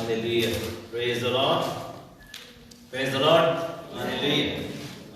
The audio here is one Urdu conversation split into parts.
Hallelujah. Praise the Lord. Praise the Lord. Hallelujah.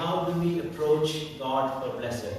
how do we approach God for blessing?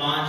5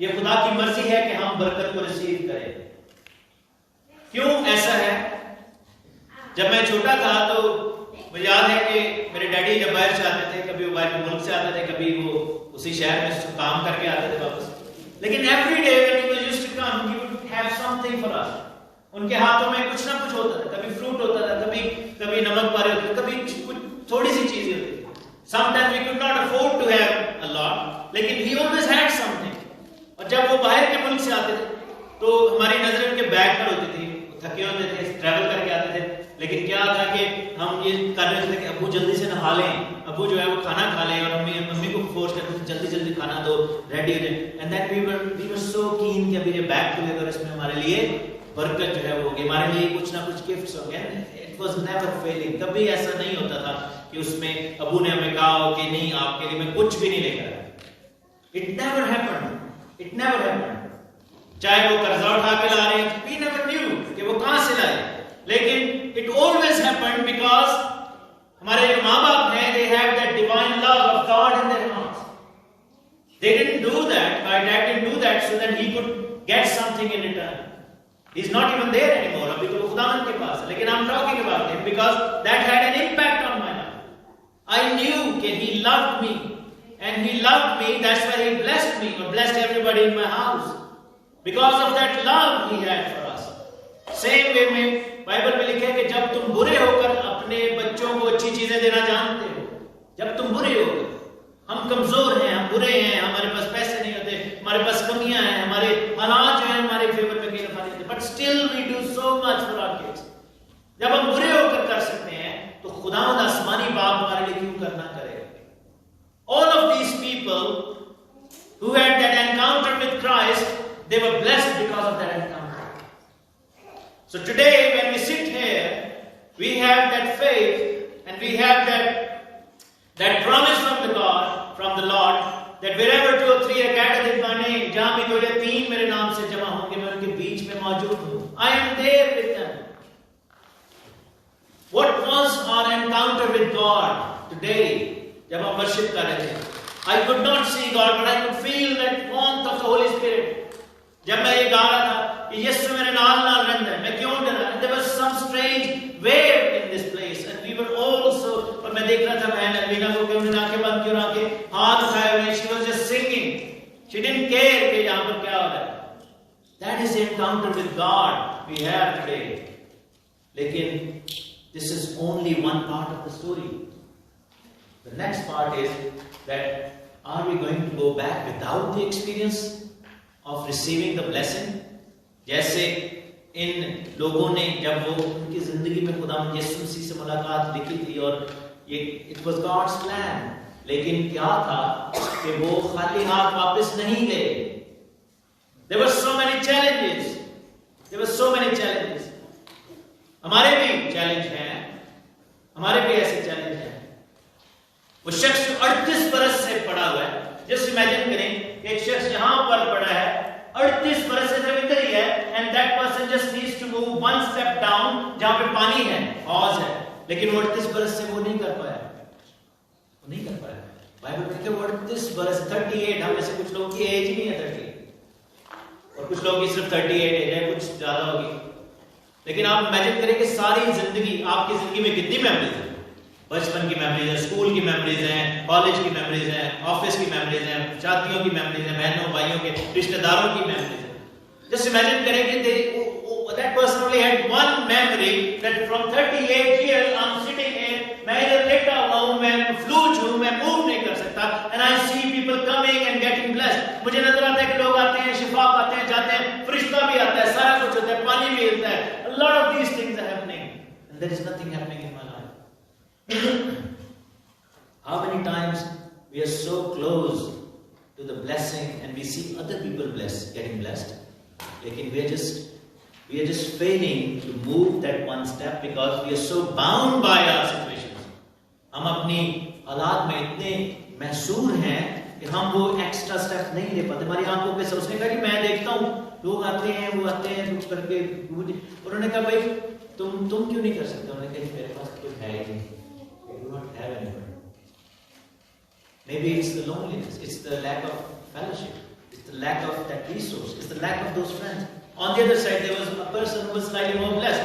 یہ خدا کی مرضی ہے کہ ہم برکت کو ریسیو کریں. کیوں ایسا ہے؟ جب میں چھوٹا تھا تو مجھے یاد ہے کہ میرے ڈیڈی جب باہر سے آتے تھے, کبھی وہ باہر کے ملک سے آتے تھے, کبھی وہ اسی شہر میں کام کر کے آتے تھے واپس. لیکن every day when he was used to come, he would have something for us. ان کے ہاتھوں میں کچھ نہ کچھ ہوتا تھا, کبھی فروٹ ہوتا تھا, کبھی نمک پارے ہوتے تھے, کبھی کچھ تھوڑی سی چیزیں ہوتی تھی. Sometimes we could not afford to have a lot, لیکن he always had something. اور جب وہ باہر کے ملک سے آتے تھے تو ہماری نظریں ان کے بیگ پر ہوتی تھی, تھکے ہوتے تھے, ٹریول کر کے آتے تھے. لیکن کیا تھا کہ ہم یہ کر رہے تھے کہ ابو جلدی سے نہا لیں, ابو جو ہے وہ کھانا کھا لیں, اور ممی کو فورس کرتے تھے جلدی جلدی کھانا دو, ریڈی ہو جائے. And that we were so keen کہ ابھی یہ بیگ ٹوگیدر, اس میں ہمارے لیے برکت جو ہے وہ ہوگی, ہمارے لیے کچھ نہ کچھ گفٹس ہوں گے. It was never feeling. کبھی ایسا نہیں ہوتا تھا کہ اس میں ابو نے ہمیں کہا ہو کہ نہیں آپ کے لیے میں کچھ بھی نہیں لے کر آیا. It never happened. It never happened. چاہے وہ قرضہ اٹھا کے لا رہے ہیں, وی نیور نیو کہ وہ کہاں سے لائے. لیکن it always happened because ہمارے جو ماں باپ ہیں, they have that divine love of God in their hearts. They didn't do that, my dad didn't do that so that he could get something in return. He's not even there anymore. ابھی تو خداوند کے پاس ہے. لیکن I'm talking about him because that had an impact on my life. I knew that he loved me, and he loved me, that's why he blessed me, or blessed everybody in my house, because of that love he had for us. Same way میں بائبل میں لکھا ہے کہ جب تم برے ہو کر اپنے بچوں کو اچھی چیزیں دینا جانتے ہو, جب تم برے ہو کر, ہم کمزور ہیں, ہم برے ہیں, ہمارے پاس پیسے نہیں ہوتے, ہمارے پاس کمیاں ہیں, ہمارے حالات جو ہیں ہمارے فیور میں کہیں نفع نہیں ہوتے, but still we do so much for our kids. جب ہم برے ہو کر کر سکتے ہیں تو خداوند آسمانی باپ ہمارے لیے کیوں کرنا کرے. All of these people who had that encounter with Christ, they were blessed because of that encounter. So today when we sit here, we have that faith and we have that promise from the God, from the Lord, that wherever 2 or 3 are gathered in my name, جہاں بھی 2 یا 3 میرے نام سے جمع ہوں گے, میں ان کے بیچ میں موجود ہوں. I am there with them. What was our encounter with God today جب ہم worship کر رہے تھے؟ I could not see God, but I could feel that warmth of the Holy Spirit. جب میں یہ گا رہا تھا کہ یسوع میرے نال نال رہتا ہے, میں کیوں ڈرا. There was some strange wave in this place and we were also, اور میں دیکھ رہا تھا بہن الوینا کو کہ انہوں نے آنکھیں بند کی اور آنکھیں ہاتھ اٹھائے ہوئے, she was just singing. She didn't care کہ یہاں پر کیا ہو رہا ہے. That is the encounter with God we have today. لیکن this is only one part of the story. The next part is that are we going to go back without the experience of receiving the blessing? جیسے ان لوگوں نے جب وہ ان کی زندگی میں خدا یسوع مسیح سے ملاقات لکھی تھی, اور یہ it was God's plan, لیکن کیا تھا کہ وہ خالی ہاتھ واپس نہیں گئے. There were so many challenges. There were so many challenges. ہمارے بھی چیلنج ہیں, ہمارے بھی ایسے چیلنج ہیں. وہ شخص جو 38 برس سے پڑا ہوا ہے, جسٹ امیجن کریں کہ ایک شخص یہاں پر پڑا ہے 38 برس سے صرف ادھر ہی ہے, and that person just needs to move one step down جہاں پہ پانی ہے, حوض ہے, لیکن وہ 38 برس سے وہ نہیں کر پایا. وہ نہیں کر پایا. بائبل کہتے ہیں وہ 38 برس 38, ہم میں سے کچھ لوگوں کی ایج ہی نہیں ہے 38, اور کچھ لوگوں کی صرف 38 ایج ہے, کچھ زیادہ ہوگی. لیکن آپ امیجن کریں کہ ساری زندگی, آپ کی زندگی میں کتنی میموریز ہیں. بچپن کی میموریز ہیں, اسکول کی میموریز ہیں, کالج کی میموریز ہیں, آفس کی میموریز ہیں, شادیوں کی میموریز ہیں, بہنوں بھائیوں کے رشتہ داروں کی میموریز ہیں. جسٹ امیجن کریں کہ that person only had one memory, that from 38 years I'm sitting here, میں ادھر لیٹا ہوا ہوں, میں فلوج ہوں, میں موو نہیں کر سکتا, and I see people coming and getting blessed. مجھے نظر آتا ہے کہ لوگ آتے ہیں, شفا پاتے ہیں, جاتے ہیں, فرشتہ بھی آتا ہے, سارا کچھ ہوتا ہے, پانی بھی ملتا ہے. A lot of these things are happening, and there is nothing happening in my life. How many times we are so close to the blessing and we see other people blessed, getting blessed, lekin we are just failing to move that one step because we are so bound by our situations. ہم اپنی حالات میں اتنے محصور ہیں کہ ہم وہ ایکسٹرا سٹیپ نہیں لے پاتے. ہماری آنکھوں پہ سوچنے کا کہ میں دیکھتا ہوں لوگ آتے ہیں, وہ آتے ہیں کچھ کر کے, انہوں نے کہا بھائی تم کیوں نہیں کر سکتے. انہوں نے کہا میرے پاس کچھ ہے ہی نہیں. I do not have anyone. Maybe it's the loneliness, it's the lack of fellowship. It's the lack of that resource. It's the lack of those friends. On the other side, there was a person who was slightly more blessed.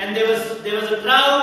and there was a crowd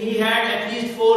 he had at least 4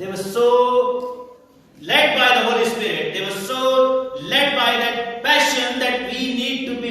They were so led by the Holy Spirit. They were so led by that passion that we need to be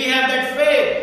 we have that faith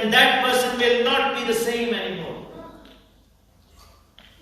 and that person will not be the same anymore.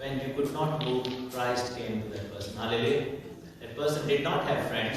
when you could not move, Christ came to that person. Hallelujah. That person did not have friends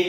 1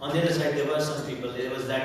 On the other side, there were some people. There was that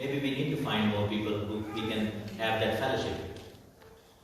Maybe we need to find more people who we can have that fellowship,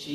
she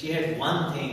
she had one thing,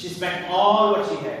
she spent all what she had,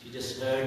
she just heard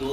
2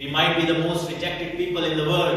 We might be the most rejected people in the world.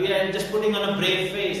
we are just putting on a brave face।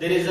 there is a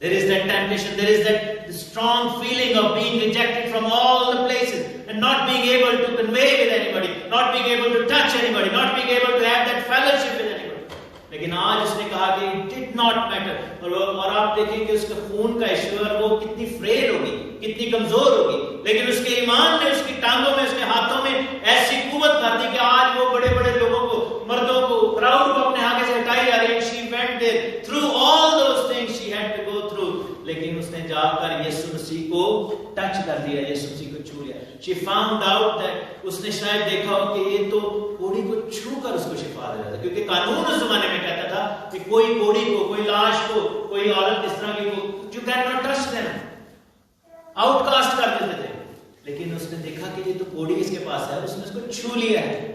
There is that temptation, there is that strong feeling of being rejected from all the places and not being able to convey with anybody, not being able to touch anybody, not being able to have that fellowship with anybody. لیکن آج اس نے کہا کہ it did not matter. اور آپ دیکھیں کہ اس کے خون کا ایشو ہے، وہ کتنی فریل ہوگی، کتنی کمزور ہوگی، لیکن اس کے ایمان نے اس کی ٹانگوں میں، اس کے ہاتھوں میں ایسی قوت کر دی کہ آج وہ بڑے بڑے لوگوں کو، مردوں کو، کراؤڈ کو اپنے آگے سے ہٹائی جا رہی ہے. She went there through all those things she had to go through. لیکن اس نے جا کر یسوع مسیح کو ٹچ کر دیا، یسوع مسیح کو چھو لیا. She found out that اس نے شاید دیکھا ہو کہ یہ تو کوڑی کو چھو کر اس کو شفا دے رہا تھا، کیونکہ قانون اس زمانے میں کہتا تھا کہ کوئی کوڑی کو، کوئی لاش کو، کوئی عورت اس طرح کی کو you cannot touch them، out cost کر دیتے تھے. لیکن اس نے دیکھا کہ یہ تو کوڑی اس کے پاس ہے، اس نے اس کو چھو لیا ہے.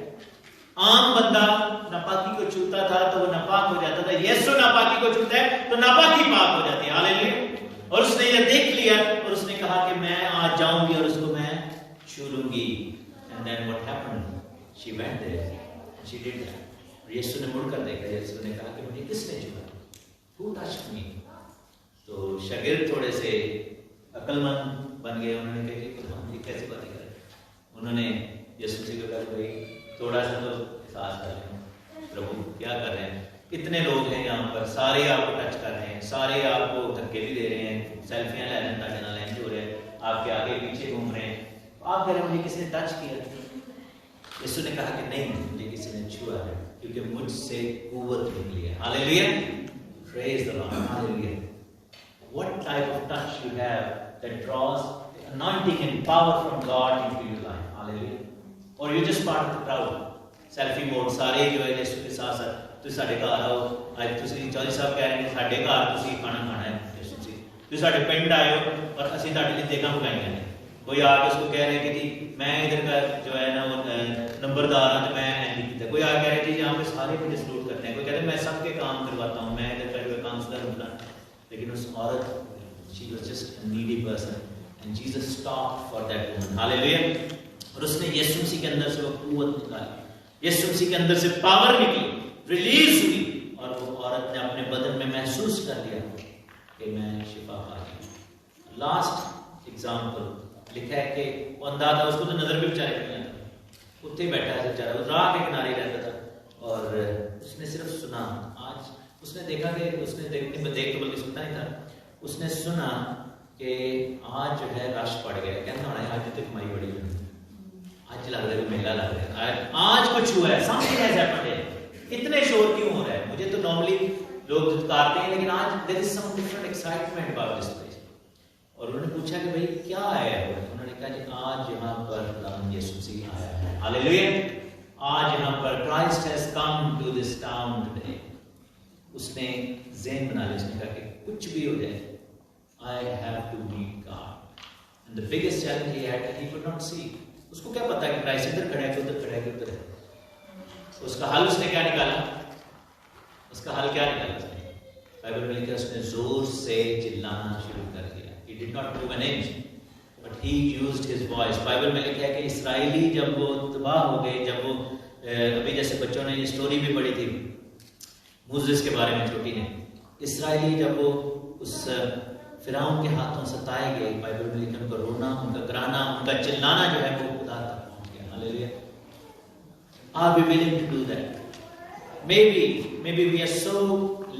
عام بندہ ناپاکی کو چھوتا تھا تو وہ ناپاک ہو جاتا تھا، یسوع ناپاکی کو چھوتا ہے تو ناپاکی پاک ہو جاتی ہے. ہاللیلویا. اور اس نے یہ دیکھ لیا اور اس نے کہا کہ میں آج جاؤں گی اور اس کو میں چھو لوں گی. And then what happened? She went there and she did that. اور یسوع نے مڑ کر دیکھا، یسوع نے کہا کہ مجھے کس نے چھوا؟ Who touched me? تو شاگرد تھوڑے سے عقل مند بن گئے. انہوں نے کہا کہ ہم یہ کیسے باتیں کریں؟ انہوں نے یسوع سے کہا کہ بھائی تھوڑا سا تو احساس کر رہے ہیں، پربھو کیا کر رہے ہیں؟ اتنے لوگ ہیں یہاں پر، سارے آپ کو ٹچ کر رہے ہیں، سارے آپ کو دھکے بھی دے رہے ہیں، سیلفیاں لے رہے ہیں، تاکہ نہ لینج ہو رہے ہیں، آپ کے آگے پیچھے گھوم رہے ہیں، آپ کہہ رہے ہیں مجھے کسی نے ٹچ کیا؟ یسوع نے کہا کہ نہیں، مجھے کسی نے چھوا ہے، کیونکہ مجھ سے قوت نکلی ہے. ہاللیلویا. پریز دی lord. ہاللیلویا. What type of touch you have that draws the anointing and power from God into your life? Hallelujah. Or you're just part of the crowd. Selfie mode, سارے جو ہے یسوع کے ساتھ ساتھ تسی ساڈے گھر آؤ. آج تسی چودھری صاحب کہہ رہے ہیں ساڈے گھر تسی کھانا کھانا ہے یسوع جی. تسی ساڈے پنڈ آئے ہو اور اسی تہاڈے لیے دیگاں پکائیاں نے. کوئی آ کے اس کو کہہ رہے ہیں کہ جی میں ادھر کا جو ہے نا وہ نمبردار ہوں تو میں نہیں کیتا. کوئی آ کہہ رہے ہیں جی یہاں پہ سارے مجھے سلوٹ کرتے ہیں. کوئی کہتے ہیں میں سب کے کام کرواتا ہوں، میں ادھر کا جو کاؤنسلر ہوں. لیکن اس عورت she was just a needy person and Jesus stopped for that woman. Hallelujah. اور اس نے یسوع مسیح کے اندر سے وہ قوت نکالی، یسوع مسیح کے اندر سے پاور نکلی، ریلیز ہوئی، اور وہ عورت نے اپنے بدن میں محسوس کر لیا کہ میں شفا پا گئی. لاسٹ ایگزامپل لکھا ہے کہ وہ اندھا تھا، اس کو تو نظر بھی بیچارے کو نہیں آتا، اتنے بیٹھا ہے بیچارہ، وہ راہ کے کنارے رہتا تھا اور اس نے صرف سنا. آج اس نے دیکھا کہ اس نے دیکھ تو بلکہ سنتا نہیں تھا، اس نے سنا کہ آج جو ہے رش پڑ گیا. کہنا ہونا ہے آج تو کمائی بڑی ہوئی، آج لگ رہا ہے میلہ لگ رہا ہے، آج کچھ ہوا ہے، سامنے ایسا پڑے، اتنے شور کیوں ہو رہا ہے؟ مجھے تو نارملی لوگ دھتکارتے ہیں، لیکن آج there is some different excitement about this place. اور انہوں نے پوچھا کہ بھائی کیا آیا ہے؟ انہوں نے کہا جی آج یہاں پر خداوند یسوع مسیح آیا ہے. ہاللیلویا. آج یہاں پر Christ has come to this town today. اس نے ذہن بنا لیا، اس نے کہا کہ کچھ بھی ہو جائے I have to meet God. And the biggest challenge he had that he could not see. اس کو کیا پتا کہ کرائسٹ ادھر کھڑا ہے کہ ادھر کھڑا ہے کہ ادھر ہے. اس کا حل اس نے کیا نکالا؟ اس کا حل کیا نکالا اس نے؟ بائبل میں لکھا ہے اس نے زور سے چلانا شروع کر دیا. He did not move an inch, but he used his voice. Bible میں لکھا ہے کہ اسرائیلی جب وہ تباہ ہو گئے، جب وہ ابھی جیسے بچوں نے یہ اسٹوری بھی پڑھی تھی موسیس کے بارے میں چھوٹی نے، اسرائیلی جب وہ اس فرعون کے ہاتھوں ستائے گئے، بائبل میں لکھا ان کا رونا، ان کا گرانا، ان کا چلانا جو ہے وہ خدا تک پہنچ گیا. ہاللیلویا. Are we willing to do that? Maybe we are so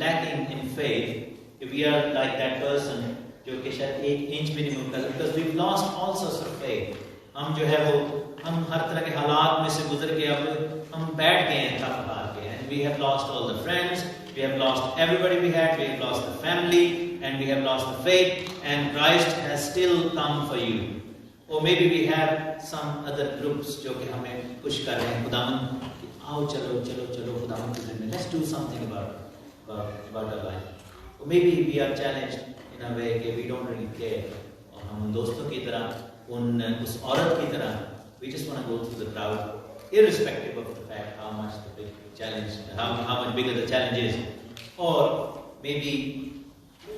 lacking in faith if we are like that person جو کہ شاید ایک انچ بھی نہیں موو کر سکتا، because we've lost all sorts of faith. ہم جو ہے وہ ہم ہر طرح کے حالات میں سے گزر کے اب ہم بیٹھ گئے ہیں تھک ہار کے. And we have lost all the friends, we have lost everybody we had, we have lost the family, and we have lost the faith, and Christ has still come for you. Or maybe we have some other groups جو کہ ہمیں push کر رہے ہیں، خداوند آؤ چلو چلو چلو خداوند کے ذمہ، let's do something about our life. Or maybe we are challenged in a way کہ we don't really care، اور ہم ان دوستوں کی طرح، اس عورت کی طرح we just want to go through the crowd irrespective of the fact how much the big challenge, how much bigger the challenge is. Or maybe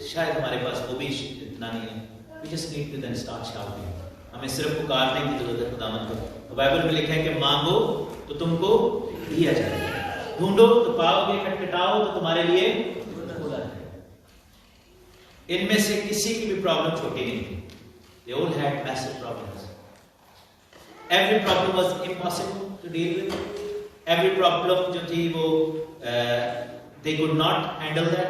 شاید ہمارے پاس وہ بھی اتنا نہیں ہے. We just need to then start shouting. ہمیں صرف پکارنے کی ضرورت ہے خداوند کو. بائبل میں لکھا ہے کہ مانگو تو تم کو دیا جائے گا، ڈھونڈو تو پاؤ گے، کھٹکھٹاؤ تو تمہارے لیے کھولا جائے گا. ان میں سے کسی کی بھی پرابلم چھوٹی نہیں تھی. They all had massive problems. Every problem was impossible to deal with. Every problem جو تھی وہ they could not handle that,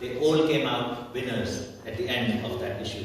they all came out winners at the end of that issue.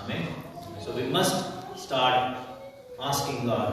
Amen. So we must start asking God.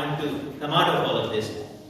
want to come out of all of this.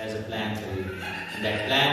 has a plan for you. And that plan